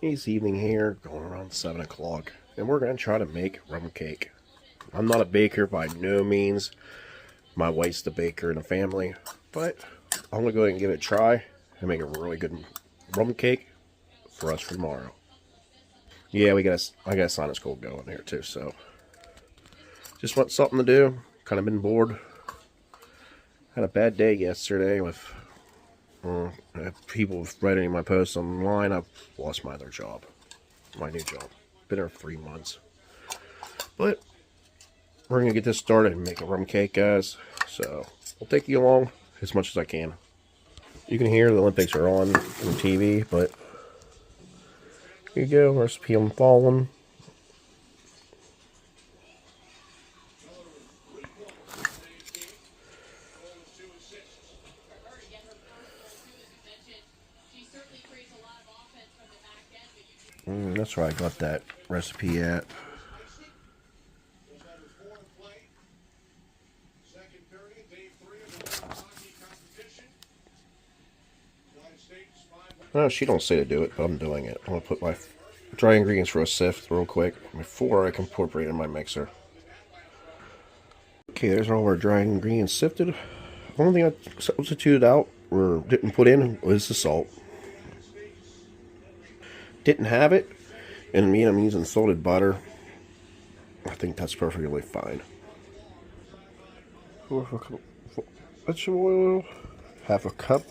It's evening here, going around 7 o'clock, and we're going to try to make rum cake. I'm not a baker by no means. My wife's the baker in the family, but I'm going to go ahead and give it a try and make a really good rum cake for us for tomorrow. Yeah, I got a sinus cold going here too, so just want something to do. Kind of been bored. Had a bad day yesterday with people writing my posts online. I've lost my other job, my new job. Been there 3 months, but we're gonna get this started and make a rum cake, guys. So I'll take you along as much as I can. You can hear the Olympics are on TV, but here you go. Recipe I'm following. That's where I got that recipe at. Oh, she don't say to do it, but I'm doing it. I'm going to put my dry ingredients for a sift real quick before I can incorporate in my mixer. Okay, there's all our dry ingredients sifted. The only thing I substituted out or didn't put in was the salt. Didn't have it, and I'm using salted butter. I think that's perfectly fine. Vegetable oil, half a cup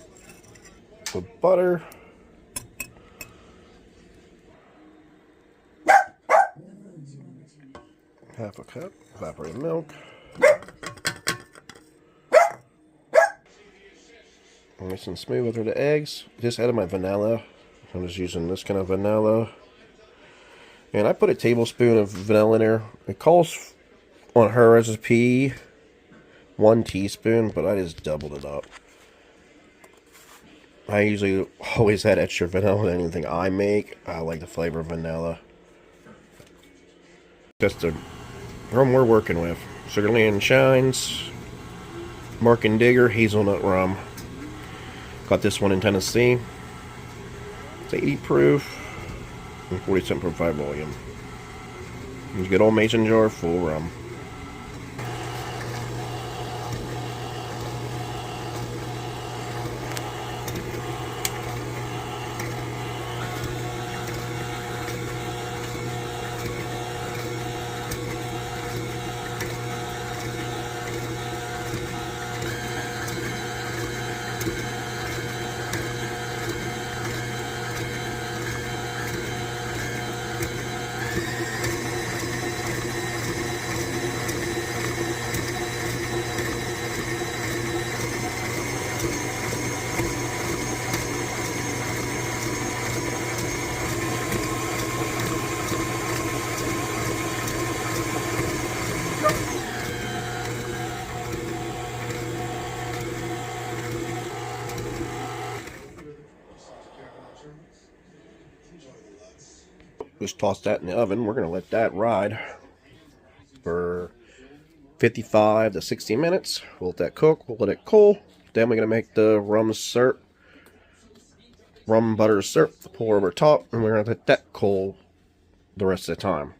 of butter. Half a cup evaporated milk. Nice and smooth with the eggs. Just added my vanilla. I'm just using this kind of vanilla. And I put a tablespoon of vanilla in there. It calls on her recipe 1 teaspoon, but I just doubled it up. I usually always add extra vanilla in anything I make. I like the flavor of vanilla. Just the rum we're working with. Sugarland Shines, Mark and Digger, Hazelnut Rum. Got this one in Tennessee. It's 80 proof and 47.5 volume. It's a good old mason jar full of rum. Just toss that in the oven. We're going to let that ride for 55 to 60 minutes. We'll let that cook. We'll let it cool. Then we're going to make the rum syrup, rum butter syrup, pour over top, and we're going to let that cool the rest of the time.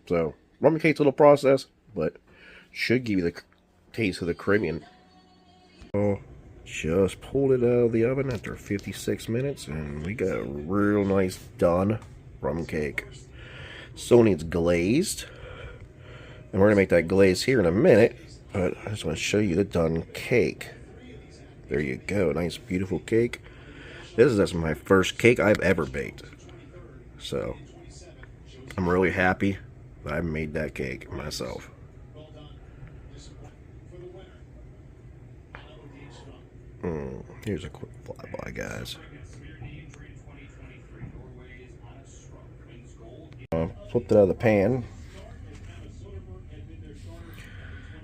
So, rum cake's a little process, but should give you the taste of the Caribbean. Oh, just pulled it out of the oven after 56 minutes, and we got a real nice done rum cake. Still needs glazed, and we're gonna make that glaze here in a minute, but I just want to show you the done cake. There you go, nice beautiful cake. This is my first cake I've ever baked, so I'm really happy that I made that cake myself. Here's a quick flyby, guys. Flipped it out of the pan.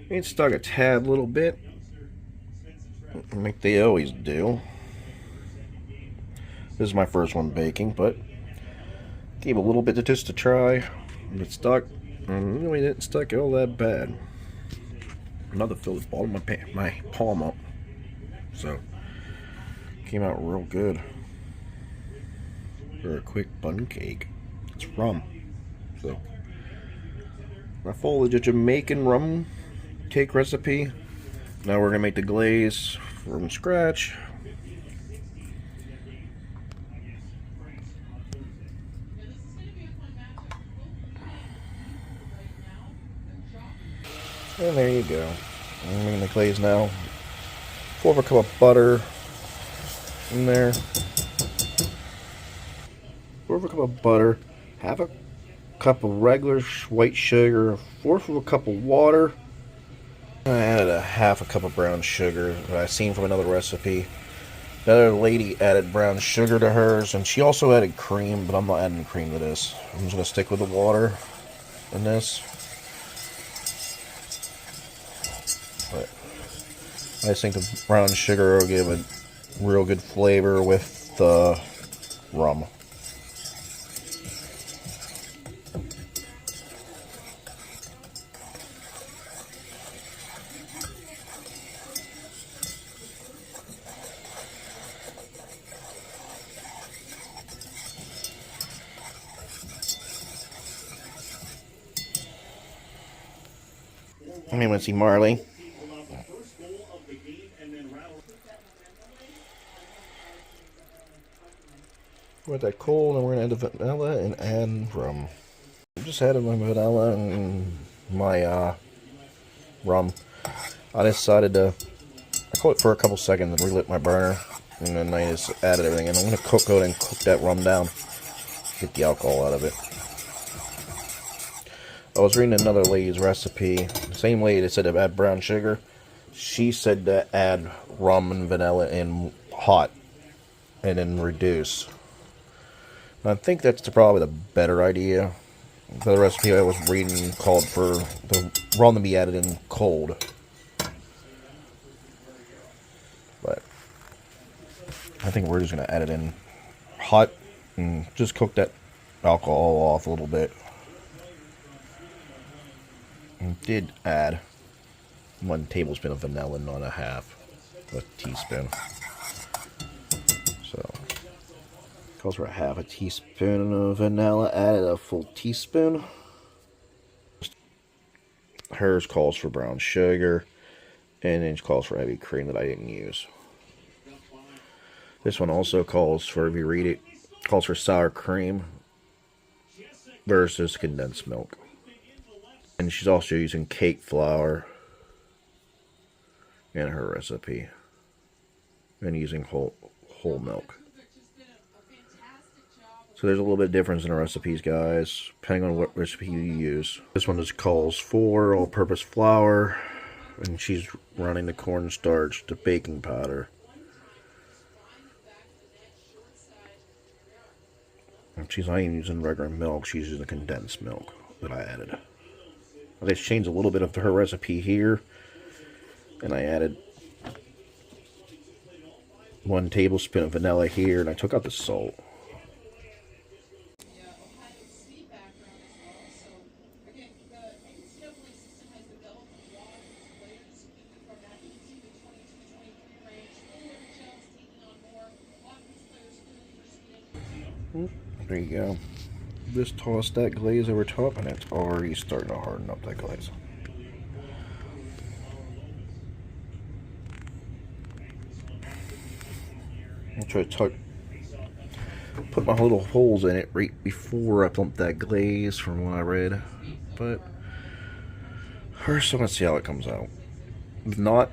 It stuck a tad little bit, like they always do. This is my first one baking, but gave a little bit just to try. It stuck, and really didn't stick all that bad. Another fill the bottom of my palm up, so came out real good. for a quick bun cake. It's rum. So I followed the Jamaican rum cake recipe. Now we're gonna make the glaze from scratch. And there you go. I'm making the glaze now. 4 cup of butter in there. 4 cup of butter. Half a cup of regular white sugar. 1/4 cup of water. I added a half a cup of brown sugar that I seen from another recipe. The other lady added brown sugar to hers, and she also added cream, but I'm not adding cream to this. I'm just going to stick with the water in this. But I just think the brown sugar will give a real good flavor with the rum. Hey, let's see Marley. With that cold, and we're gonna add the vanilla and add rum. I just added my vanilla and my rum. I decided to cook it for a couple seconds and relit my burner, and then I just added everything. And I'm gonna cook that rum down, get the alcohol out of it. I was reading another lady's recipe. The same lady that said to add brown sugar. She said to add rum and vanilla in hot and then reduce. And I think that's probably the better idea. The recipe I was reading called for the rum to be added in cold. But I think we're just going to add it in hot and just cook that alcohol off a little bit. And did add 1 tablespoon of vanilla, not a half a teaspoon. So calls for a half a teaspoon of vanilla, added a full teaspoon. Hers calls for brown sugar, and then calls for heavy cream that I didn't use. This one also calls for, if you read it, calls for sour cream versus condensed milk. And she's also using cake flour in her recipe, and using whole milk. So there's a little bit of difference in the recipes, guys, depending on what recipe you use. This one just calls for all-purpose flour, and she's running the cornstarch to baking powder. And she's not even using regular milk, she's using condensed milk that I added. I just changed a little bit of her recipe here, and I added 1 tablespoon of vanilla here, and I took out the salt. There you go. Just toss that glaze over top, and it's already starting to harden up that glaze. I'll try to put my little holes in it right before I pump that glaze from what I read. But first, I'm going to see how it comes out. If not,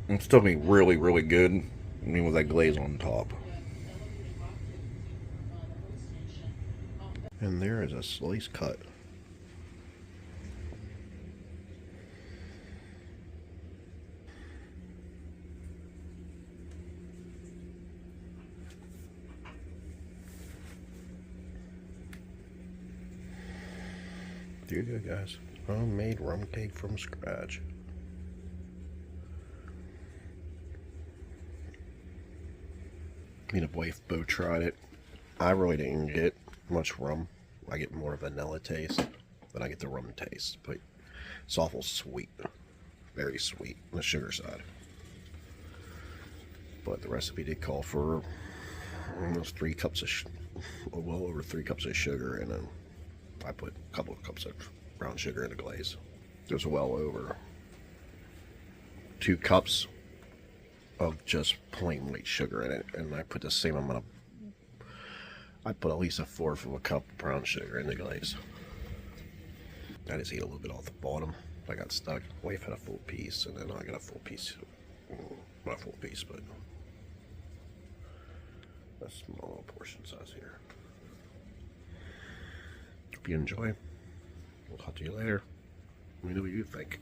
it's still going to be really, really good. I mean, with that glaze on top. And there is a slice cut. There you go, guys. Homemade rum cake from scratch. Me and the wife both tried it. I really didn't get much rum. I get more vanilla taste than I get the rum taste, but it's awful sweet, very sweet on the sugar side. But the recipe did call for almost 3 cups of well over 3 cups of sugar, and then I put a couple of cups of brown sugar in the glaze. There's well over 2 cups of just plain white sugar in it, and I put the same amount of, I put at least 1/4 of a cup of brown sugar in the glaze. I just ate a little bit off the bottom. I got stuck. Wife had a full piece, and then I got a full piece. Not a full piece, but a small portion size here. Hope you enjoy. We'll talk to you later. Let me know what you think.